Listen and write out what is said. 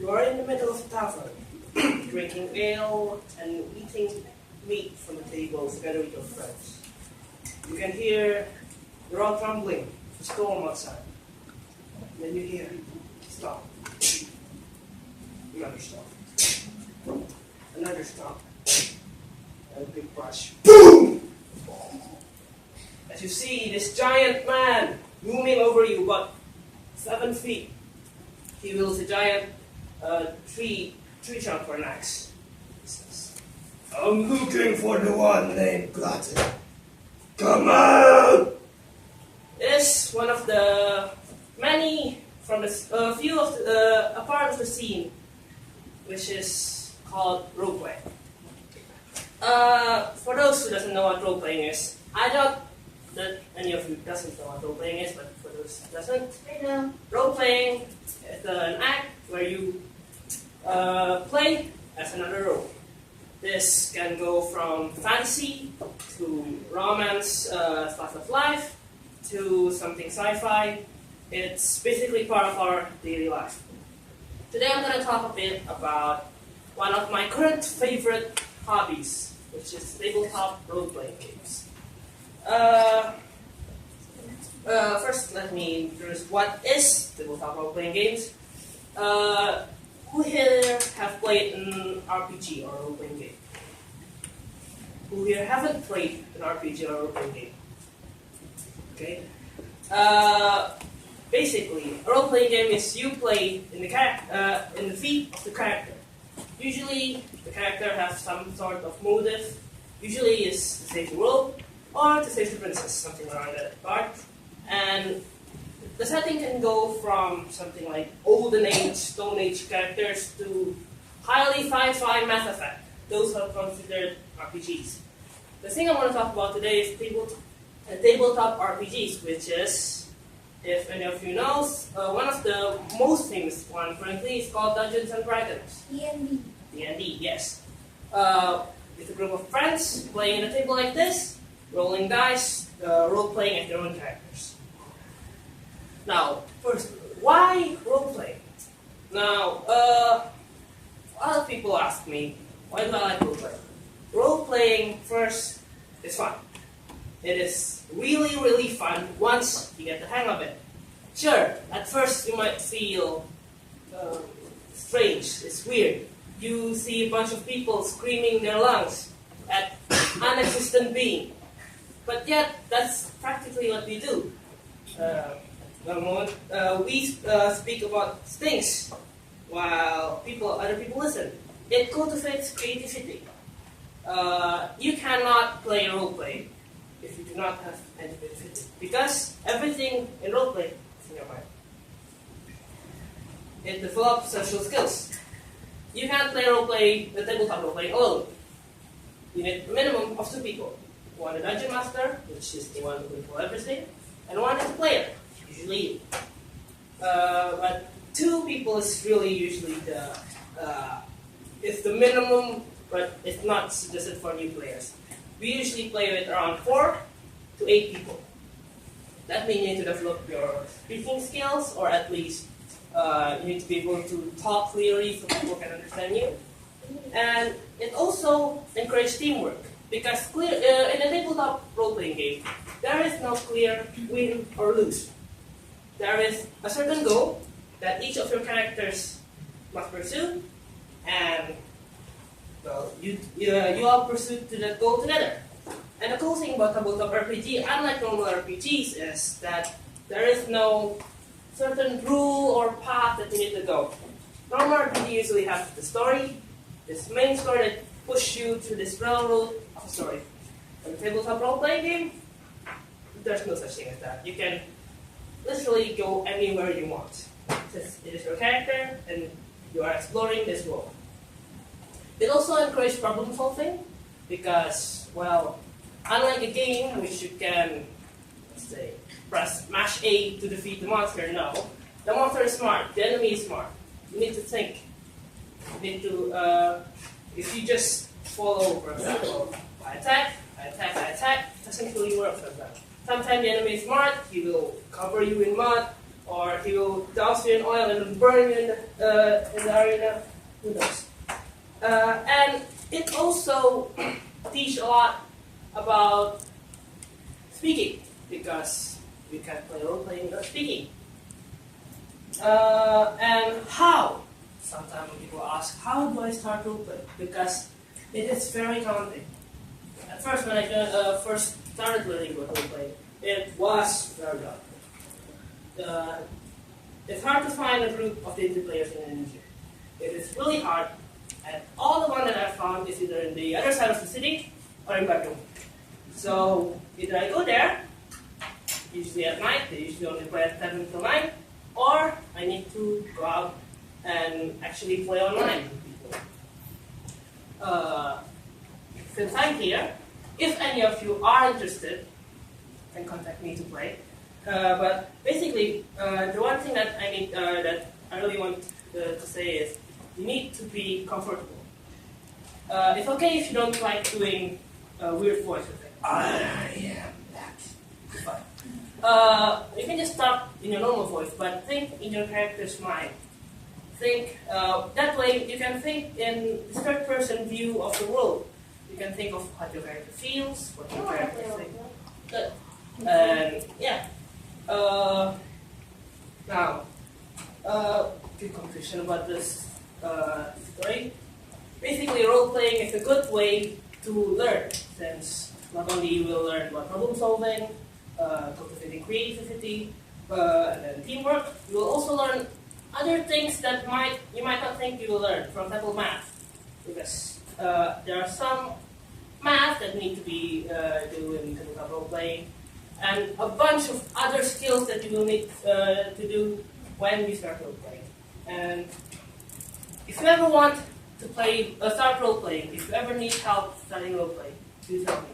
You are in the middle of a tavern, drinking ale and eating meat from the table together with your friends. You can hear the rock rumbling, the storm outside. Then you hear stop, another stop, another stop, and a big crash. Boom! As you see this giant man looming over you, about 7 feet. He wields a giant tree trunk for an axe. He says, "I'm looking for the one named Glutton. Come out!" It is one of the many from a part of the scene, which is called roleplay. For those who doesn't know what roleplaying is, I doubt that any of you doesn't know what roleplaying is, but for those who doesn't, roleplaying is an act where you play as another role. This can go from fantasy to romance, slice of life, to something sci-fi. It's basically part of our daily life. Today I'm going to talk a bit about one of my current favorite hobbies, which is tabletop role-playing games. First, let me introduce what is tabletop role-playing games. Who here have played an RPG or role-playing game? Who here haven't played an RPG or role-playing game? Okay. Basically, a role-playing game is you play in the feet of the character. Usually, the character has some sort of motive. Usually, is to save the world or to save the princess, something around that part. And the setting can go from something like olden age, stone age characters to highly sci-fi Mass Effect. Those are considered RPGs. The thing I want to talk about today is tabletop RPGs, which is, if any of you know, one of the most famous one currently is called Dungeons and Dragons. D&D. D&D, yes. With a group of friends playing at a table like this, rolling dice, role-playing as their own characters. Now, first, why role-playing? Now, a lot of people ask me, why do I like role-playing? Role-playing, first, is fun. It is really, really fun once you get the hang of it. Sure, at first you might feel strange, it's weird. You see a bunch of people screaming their lungs at non-existent being. But yet, that's practically what we do. We speak about things while other people listen. It cultivates creativity. You cannot play roleplay if you do not have any creativity, because everything in roleplay is in your mind. It develops social skills. You can't play the tabletop roleplay alone. You need a minimum of 2 people. One a dungeon master, which is the one who controls everything, and one is a player, usually you. But 2 people is really usually the minimum, but it's not suggested for new players. We usually play with around 4 to 8 people. That means you need to develop your speaking skills, or at least you need to be able to talk clearly so people can understand you. And it also encourages teamwork, because in a tabletop role-playing game, there is no clear win or lose. There is a certain goal that each of your characters must pursue, and well, you all pursue to that goal together. And the cool thing about tabletop RPG, unlike normal RPGs, is that there is no certain rule or path that you need to go. Normal RPG usually have the story, this main story that pushes you to this railroad of a story. In a tabletop role-playing game, there's no such thing as that. You can literally go anywhere you want. Since it is your character and you are exploring this world. It also encourages problem solving, because, well, unlike a game which you can, let's say, mash A to defeat the monster, no. The monster is smart, the enemy is smart. You need to think. You need to, if you just follow, for example, I attack, it doesn't really work sometimes. Sometimes the enemy is smart, he will cover you in mud, or he will douse you in oil and burn you in the arena. Who knows? And it also teach a lot about speaking, because we can't play role playing without speaking. And how? Sometimes people ask, how do I start role playing? Because it is very daunting. At first, when I first started learning about role playing, it was very daunting. It's hard to find a group of D&D players in Indonesia. It is really hard, and all the one that I've found is either in the other side of the city or in Bandung. So either I go there, usually at night, they usually only play at 7 till 9, or I need to go out and actually play online with people. Since I'm here, if any of you are interested, then contact me to play. But basically, the one thing that I really want to say is, you need to be comfortable. It's okay if you don't like doing weird voices like, I am that. It's fine. You can just talk in your normal voice, but think in your character's mind. Think, that way you can think in the third person view of the world. You can think of what your character feels, what your character thinks. And yeah. Now, good conclusion about this story. Basically, role-playing is a good way to learn, since not only you will learn about problem solving, cultivating creativity, and then teamwork, you will also learn other things that you might not think you will learn. For example, math, because there are some math that need to be done in terms of role-playing, and a bunch of other skills that you will need to do when you start role-playing. And if you ever want to start role-playing, if you ever need help starting role-playing, please help me.